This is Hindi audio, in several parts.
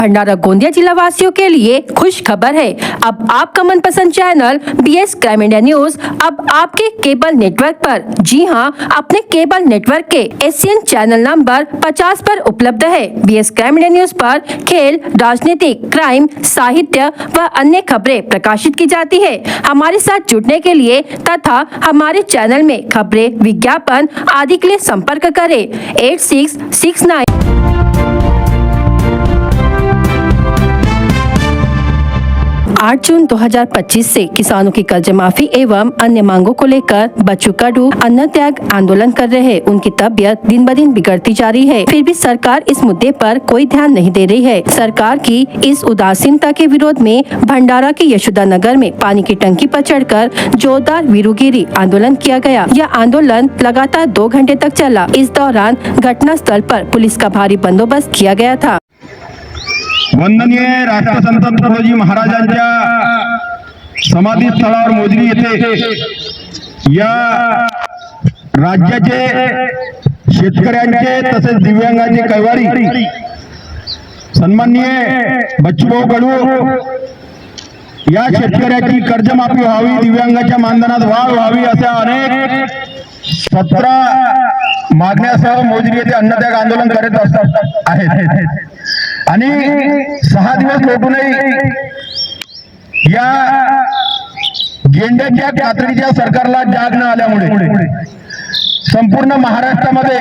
भंडारा गोंदिया जिला वासियों के लिए खुश खबर है। अब आपका मनपसंद channel BS crime India news अब आपके केबल नेटवर्क पर, जी हां, अपने केबल नेटवर्क के एशियन चैनल नंबर 50 पर उपलब्ध है। BS क्राइम इंडिया न्यूज पर खेल, राजनीतिक, क्राइम, साहित्य व अन्य खबरें प्रकाशित की जाती है। हमारे साथ जुड़ने के लिए तथा हमारे चैनल में खबरें, विज्ञापन आदि के लिए संपर्क करें 8669। 8 जून 2025 से किसानों की कर्ज माफी एवं अन्य मांगों को लेकर बच्चू कडू अन्न त्याग आंदोलन कर रहे हैं। उनकी तबीयत दिन ब दिन बिगड़ती जा रही है, फिर भी सरकार इस मुद्दे पर कोई ध्यान नहीं दे रही है। सरकार की इस उदासीनता के विरोध में भंडारा के यशोदा नगर में पानी की टंकी पर चढ़कर जोरदार वीरूगिरी आंदोलन किया गया। यह आंदोलन लगातार 2 घंटे तक चला। इस दौरान घटना स्थल पर पुलिस का भारी बंदोबस्त किया गया था। वंदनीय राष्ट्रसंत तुकडोजी महाराजांच्या समाधी स्थळावर मोजरी येथे या राज्याचे शेतकऱ्यांचे तसेच दिव्यांगांचे कैवारी सन्माननीय बच्चूभाऊ कडू या शेतकऱ्याची कर्जमाफी व्हावी, दिव्यांगाच्या मानधनात वाढ व्हावी अशा अनेक 17 मागण्यासह मोजरी येथे अन्नत्याग आंदोलन करत असतात आहेत आणि 6 दिवस लोटूनही या गेंड्याच्या कातडीच्या सरकारला जाग न आल्यामुळे संपूर्ण महाराष्ट्रामध्ये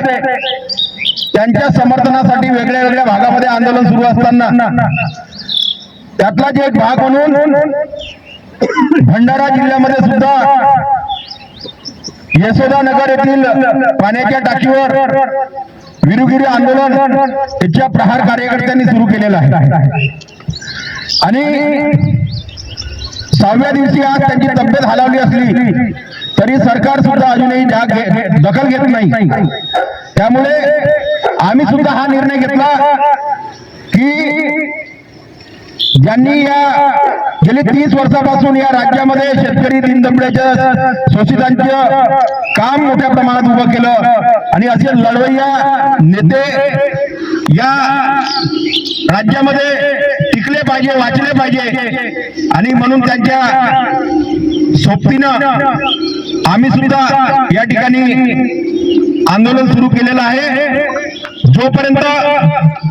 त्यांच्या समर्थनासाठी वेगळ्या वेगळ्या भागामध्ये आंदोलन सुरू असताना त्यातलाच एक भाग म्हणून भंडारा जिल्ह्यामध्ये सुद्धा यशोदा नगर येथील पाण्याच्या टाकीवर वीरूगिरी आंदोलन याच्या प्रहार कार्यकर्त्यांनी सुरू केलेला आहे आणि 6व्या दिवशी आज त्यांची तब्येत हालावली असली तरी सरकार सुद्धा अजूनही दखल घेत नाही। त्यामुळे आम्ही सुद्धा हा निर्णय घेतला की ज्यांनी या गेली 30 वर्षापासून या राज्यामध्ये शेतकरी दीनदबड्याच्या शोषितांचं काम मोठ्या प्रमाणात उभं केलं आणि असे लढवय्या नेते या राज्यामध्ये टिकले पाहिजे, वाचले पाहिजे आणि म्हणून त्यांच्या सोबतीनं आम्ही सुद्धा या ठिकाणी आंदोलन सुरू केलेलं आहे। जोपर्यंत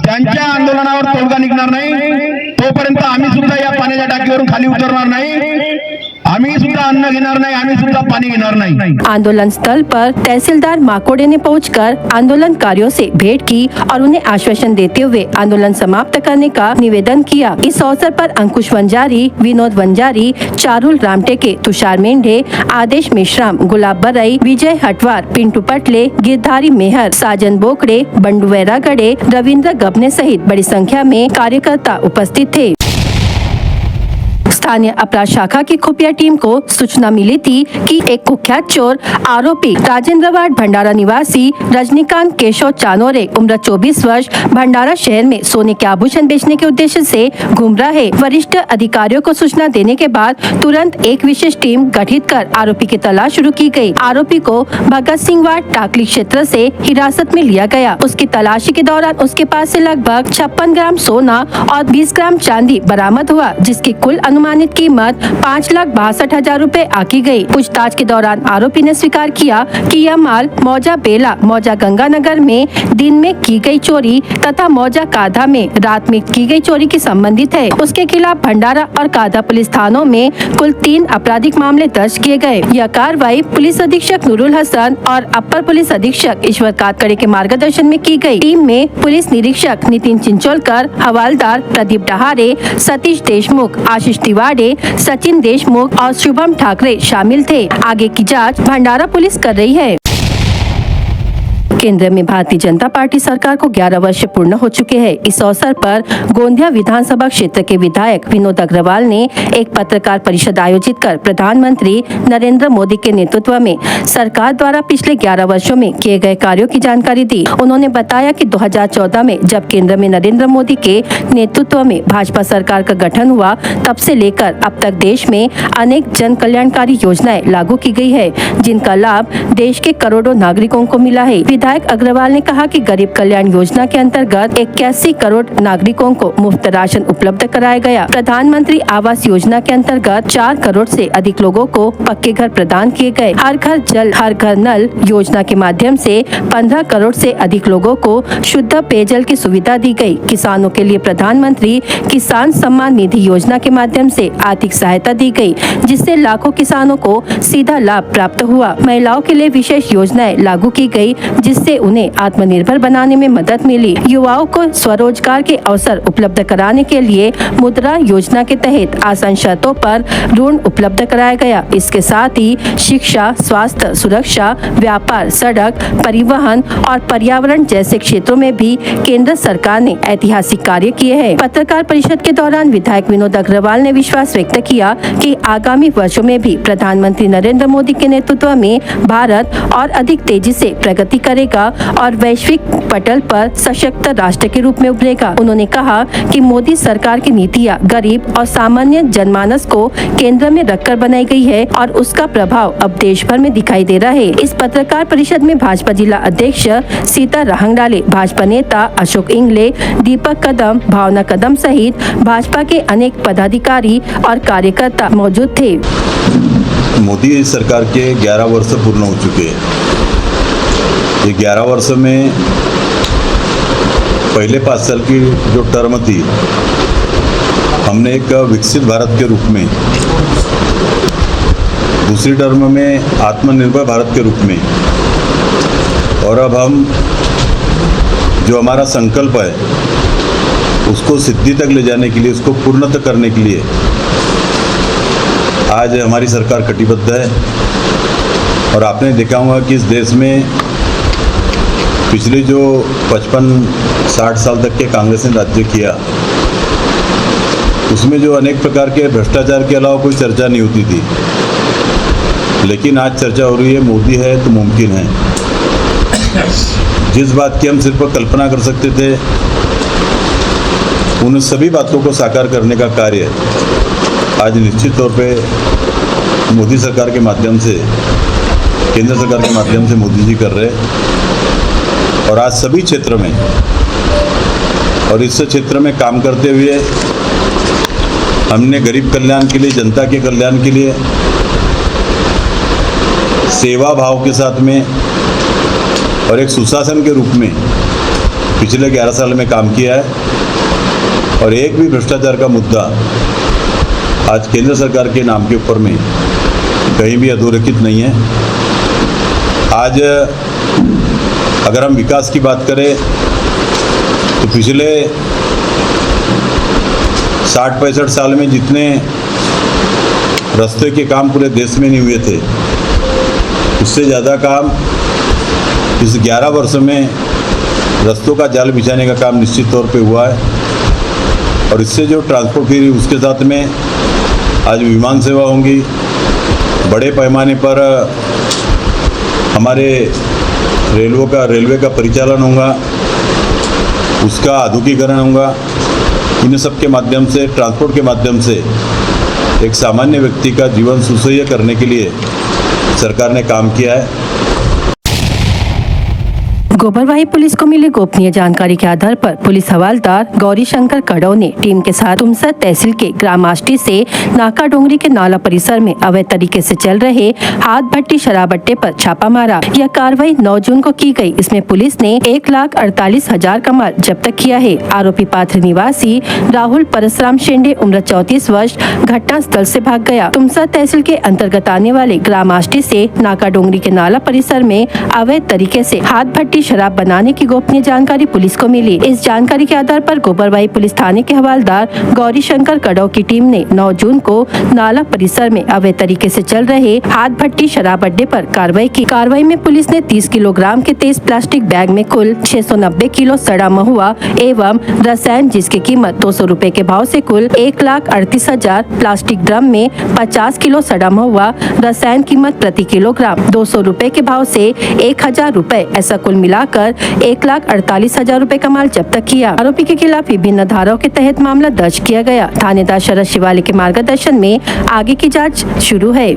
त्यांच्या आंदोलनावर तोडगा निघणार नाही तोपर्यंत आम्ही सुद्धा या पाण्याच्या टाकीवरून खाली उतरणार नाही, आम्ही सुद्धा अन्न घेणार नहीं, आम्ही सुद्धा पानी घेणार नहीं। आंदोलन स्थल पर तहसीलदार माकोड़े ने पहुंचकर आंदोलनकारियों से भेंट की और उन्हें आश्वासन देते हुए आंदोलन समाप्त करने का निवेदन किया। इस अवसर पर अंकुश वंजारी, विनोद वंजारी, चारुल रामटेके, तुषार मेंढे, आदेश मेश्राम, गुलाब बरई, विजय हटवार, पिंटू पटले, गिरधारी मेहर, साजन बोकड़े, बंडू वैरागड़े, रविंद्र गबने सहित बड़ी संख्या में कार्यकर्ता उपस्थित थे। स्थानीय अपराध शाखा की खुफिया टीम को सूचना मिली थी कि एक कुख्यात चोर आरोपी राजेंद्र वार्ड भंडारा निवासी रजनीकांत केशव चानोरे उम्र 24 वर्ष भंडारा शहर में सोने के आभूषण बेचने के उद्देश्य से घूम रहा है। वरिष्ठ अधिकारियों को सूचना देने के बाद तुरंत एक विशेष टीम गठित कर आरोपी की तलाश शुरू की गई। आरोपी को भगत सिंह वार्ड टाकली क्षेत्र से हिरासत में लिया गया। उसकी तलाशी के दौरान उसके पास से लगभग 56 ग्राम सोना और 20 ग्राम चांदी बरामद हुआ, जिसकी कुल अनुमानित कीमत 5,62,000 रुपए आकी गई। पूछताछ के दौरान आरोपी ने स्वीकार किया कि यह माल मौजा बेला, मौजा गंगानगर में दिन में की गई चोरी तथा मौजा काधा में रात में की गई चोरी के संबंधित है। उसके खिलाफ भंडारा और काधा पुलिस थानों में कुल 3 आपराधिक मामले दर्ज किए गए। यह कार्रवाई पुलिस अधीक्षक नूरुल हसन और अपर पुलिस अधीक्षक ईश्वर कातकड़े के मार्गदर्शन में की गई। टीम में पुलिस निरीक्षक नितिन चिंचोलकर, हवालदार प्रदीप डहारे, सतीश देशमुख, आशीष तिवाड़े, सचिन देशमुख और शुभम ठाकरे शामिल थे। आगे की जांच भंडारा पुलिस कर रही है। केंद्र में भारतीय जनता पार्टी सरकार को 11 वर्ष पूर्ण हो चुके हैं। इस अवसर पर गोंदिया विधानसभा क्षेत्र के विधायक विनोद अग्रवाल ने एक पत्रकार परिषद आयोजित कर प्रधानमंत्री नरेंद्र मोदी के नेतृत्व में सरकार द्वारा पिछले 11 वर्षों में किए गए कार्यों की जानकारी दी। उन्होंने बताया कि 2014 में जब केंद्र में नरेंद्र मोदी के नेतृत्व में भाजपा सरकार का गठन हुआ, तब से लेकर अब तक देश में अनेक जन कल्याणकारी योजनाएं लागू की गई है, जिनका लाभ देश के करोड़ों नागरिकों को मिला है। विधायक अग्रवाल ने कहा कि गरीब कल्याण योजना के अंतर्गत 81 करोड़ नागरिकों को मुफ्त राशन उपलब्ध कराया गया। प्रधानमंत्री आवास योजना के अंतर्गत 4 करोड़ से अधिक लोगों को पक्के घर प्रदान किए गए। हर घर जल हर घर नल योजना के माध्यम से 15 करोड़ से अधिक लोगों को शुद्ध पेयजल की सुविधा दी गई। किसानों के लिए प्रधानमंत्री किसान सम्मान निधि योजना के माध्यम से आर्थिक सहायता दी गई, जिससे लाखों किसानों को सीधा लाभ प्राप्त हुआ। महिलाओं के लिए विशेष योजनाएं लागू की गई, जिससे उन्हें आत्मनिर्भर बनाने में मदद मिली। युवाओं को स्वरोजगार के अवसर उपलब्ध कराने के लिए मुद्रा योजना के तहत आसान शर्तों पर ऋण उपलब्ध कराया गया। इसके साथ ही शिक्षा, स्वास्थ्य, सुरक्षा, व्यापार, सड़क, परिवहन और पर्यावरण जैसे क्षेत्रों में भी केंद्र सरकार ने ऐतिहासिक कार्य किए हैं। पत्रकार परिषद के दौरान विधायक विनोद अग्रवाल ने विश्वास व्यक्त किया कि आगामी वर्षों में भी प्रधानमंत्री नरेंद्र मोदी के नेतृत्व में भारत और अधिक तेजी से प्रगति करेगा और वैश्विक पटल पर सशक्त राष्ट्र के रूप में उभरेगा। उन्होंने कहा कि मोदी सरकार की नीतियां गरीब और सामान्य जनमानस को केंद्र में रखकर बनाई गई है और उसका प्रभाव अब देश भर में दिखाई दे रहा है। इस पत्रकार परिषद में भाजपा जिला अध्यक्ष सीता रहंगडाले, भाजपा नेता अशोक इंगले, दीपक कदम, भावना कदम सहित भाजपा के अनेक पदाधिकारी और कार्यकर्ता मौजूद थे। मोदी सरकार के 11 वर्ष पूर्ण हो चुके हैं। ये 11 वर्ष में पहले 5 साल की जो टर्म थी, हमने एक विकसित भारत के रूप में, दूसरी टर्म में आत्मनिर्भर भारत के रूप में, और अब हम जो हमारा संकल्प है उसको सिद्धि तक ले जाने के लिए, उसको पूर्णतः करने के लिए आज हमारी सरकार कटिबद्ध है। और आपने देखा होगा कि इस देश में पिछले जो 55-60 साल तक के कांग्रेस ने राज्य किया, उसमें जो अनेक प्रकार के भ्रष्टाचार के अलावा कोई चर्चा नहीं होती थी, लेकिन आज चर्चा हो रही है मोदी है तो मुमकिन है। जिस बात की हम सिर्फ कल्पना कर सकते थे, उन सभी बातों को साकार करने का कार्य आज निश्चित तौर पे मोदी सरकार के माध्यम से, केंद्र सरकार के माध्यम से मोदी जी कर रहे हैं। और आज सभी क्षेत्र में, और इस क्षेत्र में काम करते हुए हमने गरीब कल्याण के लिए, जनता के कल्याण के लिए सेवा भाव के साथ में और एक सुशासन के रूप में पिछले 11 साल में काम किया है। और एक भी भ्रष्टाचार का मुद्दा आज केंद्र सरकार के नाम के ऊपर में कहीं भी अधोरेखित नहीं है। आज अगर हम विकास की बात करें तो पिछले 60-65 साल में जितने रास्ते के काम पूरे देश में नहीं हुए थे, उससे ज़्यादा काम इस 11 वर्ष में रास्तों का जाल बिछाने का काम निश्चित तौर पे हुआ है। और इससे जो ट्रांसपोर्ट फ्री, उसके साथ में आज विमान सेवा होंगी, बड़े पैमाने पर हमारे रेलवे का परिचालन होगा, उसका आधुनिकीकरण होगा। इन सब के माध्यम से, ट्रांसपोर्ट के माध्यम से एक सामान्य व्यक्ति का जीवन सुसह्य करने के लिए सरकार ने काम किया है। गोबरवाही पुलिस को मिली गोपनीय जानकारी के आधार पर पुलिस हवलदार गौरी शंकर कड़ौ ने टीम के साथ तुमसा तहसील के ग्राम आष्टी से नाका डोंगरी के नाला परिसर में अवैध तरीके से चल रहे हाथ भट्टी शराब अड्डे पर छापा मारा। यह कार्रवाई 9 जून को की गई। इसमें पुलिस ने 1,48,000 का माल जब्त किया है। आरोपी पात्र निवासी राहुल परसराम शेंडे उम्र 34 वर्ष घटना स्थल से भाग गया। तुमसा तहसील के अंतर्गत आने वाले ग्राम आष्टी से नाका डोंगरी के नाला परिसर में अवैध तरीके से हाथ भट्टी शराब बनाने की गोपनीय जानकारी पुलिस को मिली। इस जानकारी के आधार पर गोबरवाही पुलिस थाने के हवलदार गौरी शंकर कड़ौ की टीम ने 9 जून को नाला परिसर में अवैध तरीके से चल रहे हाथ भट्टी शराब अड्डे पर कार्रवाई की। कार्रवाई में पुलिस ने 30 किलोग्राम के 23 प्लास्टिक बैग में कुल 690 किलो सड़ा महुआ एवं रसायन, जिसकी कीमत 200 रूपए के भाव से कुल 1,38,000, प्लास्टिक ड्रम में 50 किलो सड़ा महुआ, रसायन कीमत प्रति किलोग्राम 200 रूपए के भाव से 1,000 रूपए, ऐसा कुल मिलाकर 1,48,000 रूपए का माल जब्त किया। आरोपी के खिलाफ विभिन्न धाराओं के तहत मामला दर्ज किया गया। थानेदार शरद शिवाले के मार्गदर्शन में आगे की जांच शुरू है।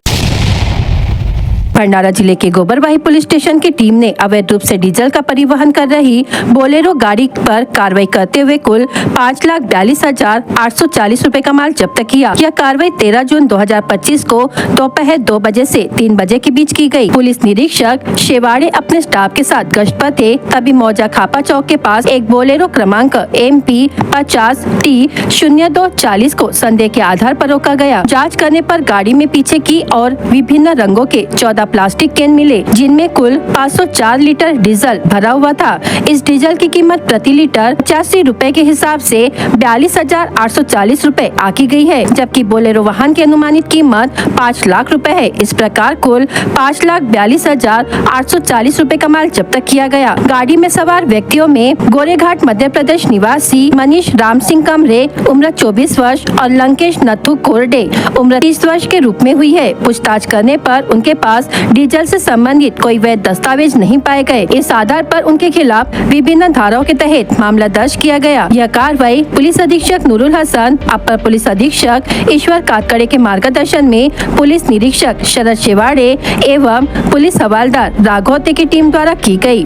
भंडारा जिले के गोबरवाही पुलिस स्टेशन की टीम ने अवैध रूप से डीजल का परिवहन कर रही बोलेरो गाड़ी पर कार्रवाई करते हुए कुल 5,42,840 रुपए का माल जब्त किया। यह कार्रवाई 13 जून 2025 को दोपहर 2 बजे से 3 बजे के बीच की गई। पुलिस निरीक्षक शेवाड़े अपने स्टाफ के साथ गश्त पर थे, तभी मौजा खापा चौक के पास एक बोलेरो क्रमांक MP 50T0240 को संदेह के आधार पर रोका गया। जाँच करने पर गाड़ी में पीछे की और विभिन्न रंगों के 14 प्लास्टिक कैन मिले, जिनमें कुल 504 लीटर डीजल भरा हुआ था। इस डीजल की कीमत प्रति लीटर 85 रुपए के हिसाब से 42,840 रुपए आकी गई है, जबकि बोलेरो वाहन की अनुमानित कीमत 5 लाख रुपए है। इस प्रकार कुल 5,42,840 रुपए का माल जब्त किया गया। गाड़ी में सवार व्यक्तियों में गोरेघाट मध्य प्रदेश निवासी मनीष राम सिंह कमरे उम्र 24 वर्ष और लंकेश नथु कोरडे उम्र 30 वर्ष के रूप में हुई है। पूछताछ करने पर उनके पास डीजल से संबंधित कोई वैध दस्तावेज नहीं पाए गए। इस आधार पर उनके खिलाफ विभिन्न धाराओं के तहत मामला दर्ज किया गया। यह कार्रवाई पुलिस अधीक्षक नूरुल हसन, अपर पुलिस अधीक्षक ईश्वर कातकड़े के मार्गदर्शन में पुलिस निरीक्षक शरद शेवाड़े एवं पुलिस हवलदार राघोते की टीम द्वारा की गई।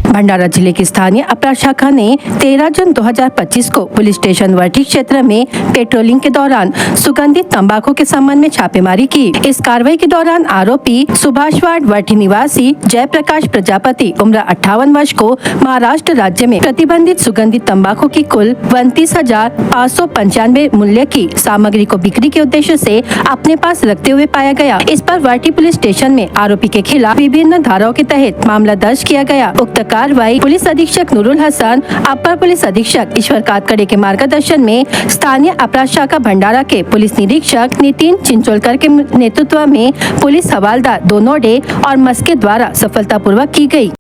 भंडारा जिले की स्थानीय अपराध शाखा ने 13 जून 2025 को पुलिस स्टेशन वर्टी क्षेत्र में पेट्रोलिंग के दौरान सुगंधित तंबाकू के संबंध में छापेमारी की। इस कार्रवाई के दौरान आरोपी सुभाषवाड़ वर्टी निवासी जयप्रकाश प्रजापति उम्र 58 वर्ष को महाराष्ट्र राज्य में प्रतिबंधित सुगंधित तंबाकू की कुल 29,595 मूल्य की सामग्री को बिक्री के उद्देश्य से अपने पास रखते हुए पाया गया। इस पर वर्टी पुलिस स्टेशन में आरोपी के खिलाफ विभिन्न धाराओं के तहत मामला दर्ज किया गया। उक्त कार्रवाई पुलिस अधीक्षक नूरुल हसन, अपर पुलिस अधीक्षक ईश्वर कातकड़े के मार्गदर्शन में स्थानीय अपराध शाखा भंडारा के पुलिस निरीक्षक नितिन चिंचोलकर के नेतृत्व में पुलिस हवलदार दोनोडे और मस्के द्वारा सफलतापूर्वक की गई।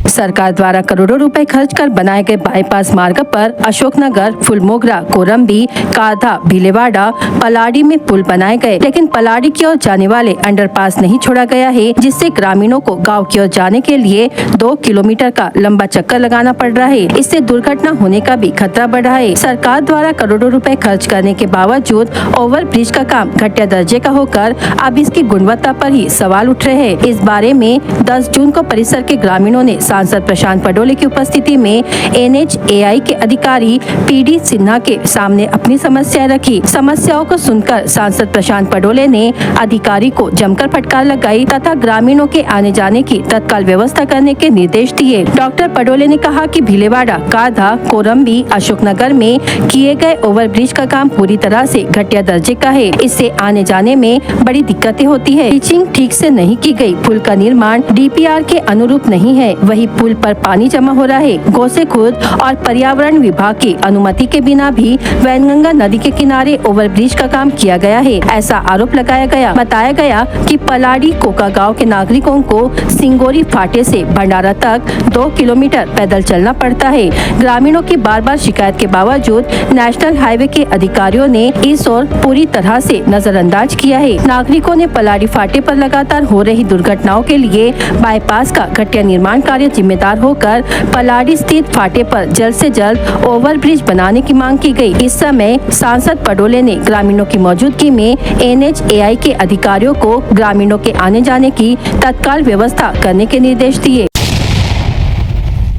सरकार द्वारा करोड़ों रुपए खर्च कर बनाए गए बाईपास मार्ग पर अशोकनगर, फुलमोगरा, कोरम्बी, काधा, भीलेवाड़ा, पलाड़ी में पुल बनाए गए, लेकिन पलाड़ी की ओर जाने वाले अंडरपास नहीं छोड़ा गया है, जिससे ग्रामीणों को गांव की ओर जाने के लिए 2 किलोमीटर का लंबा चक्कर लगाना पड़ रहा है। इससे दुर्घटना होने का भी खतरा बढ़ रहा है। सरकार द्वारा करोड़ों रुपए खर्च करने के बावजूद ओवर ब्रिज का काम घटिया दर्जे का होकर अब इसकी गुणवत्ता पर ही सवाल उठ रहे हैं। इस बारे में 10 जून को परिसर के ग्रामीणों ने सांसद प्रशांत पडोले की उपस्थिति में NHAI के अधिकारी PD सिन्हा के सामने अपनी समस्याएं रखी। समस्याओं को सुनकर सांसद प्रशांत पडोले ने अधिकारी को जमकर फटकार लगाई तथा ग्रामीणों के आने जाने की तत्काल व्यवस्था करने के निर्देश दिए। डॉक्टर पडोले ने कहा कि भीलेवाड़ा, काधा, कोरम्बी, अशोकनगर में किए गए ओवरब्रिज का काम पूरी तरह से घटिया दर्जे का है। इससे आने जाने में बड़ी दिक्कतें होती है। पिचिंग ठीक से नहीं की गई। पुल का निर्माण DPR के अनुरूप नहीं है। वही पुल पर पानी जमा हो रहा है। गोसेखुर्द और पर्यावरण विभाग की अनुमति के बिना भी वैनगंगा नदी के किनारे ओवरब्रिज का काम किया गया है, ऐसा आरोप लगाया गया। बताया गया कि पलाड़ी कोका गांव के नागरिकों को सिंगोरी फाटे से भंडारा तक 2 किलोमीटर पैदल चलना पड़ता है। ग्रामीणों की बार बार शिकायत के बावजूद नेशनल हाईवे के अधिकारियों ने इस ओर पूरी तरह से नजरअंदाज किया है। नागरिकों ने पलाड़ी फाटे पर लगातार हो रही दुर्घटनाओं के लिए बाईपास का घटिया निर्माण कार्य जिम्मेदार होकर पलाड़ी स्थित फाटे पर जल्द से जल्द ओवरब्रिज बनाने की मांग की गई। इस समय सांसद पडोले ने ग्रामीणों की मौजूदगी में NHAI के अधिकारियों को ग्रामीणों के आने जाने की तत्काल व्यवस्था करने के निर्देश दिए।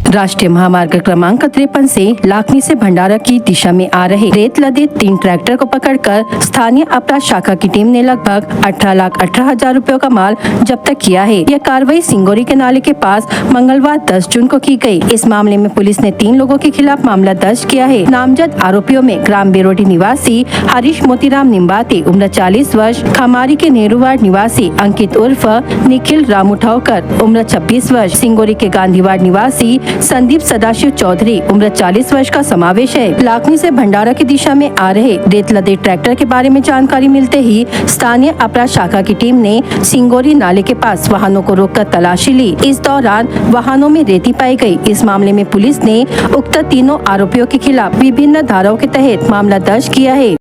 राष्ट्रीय महामार्ग क्रमांक 53 से लाखनी से भंडारा की दिशा में आ रहे रेत लदे 3 ट्रैक्टर को पकड़कर स्थानीय अपराध शाखा की टीम ने लगभग 18,18,000 रुपयों का माल जब्त किया है। यह कार्रवाई सिंगोरी के नाले के पास मंगलवार 10 जून को की गई। इस मामले में पुलिस ने 3 लोगों के खिलाफ मामला दर्ज किया है। नामजद आरोपियों में ग्राम बेरोडी निवासी हरीश मोतीराम निम्बाती उम्र 40 वर्ष, खमारी के नेहरूवाड़ निवासी अंकित उर्फ निखिल रामुठावकर उम्र 26 वर्ष, सिंगोरी के गांधीवाड़ निवासी संदीप सदाशिव चौधरी उम्र 40 वर्ष का समावेश है। लाखनी से भंडारा की दिशा में आ रहे रेत लदे ट्रैक्टर के बारे में जानकारी मिलते ही स्थानीय अपराध शाखा की टीम ने सिंगोरी नाले के पास वाहनों को रोककर तलाशी ली। इस दौरान वाहनों में रेती पाई गई। इस मामले में पुलिस ने उक्त तीनों आरोपियों के खिलाफ विभिन्न धाराओं के तहत मामला दर्ज किया है।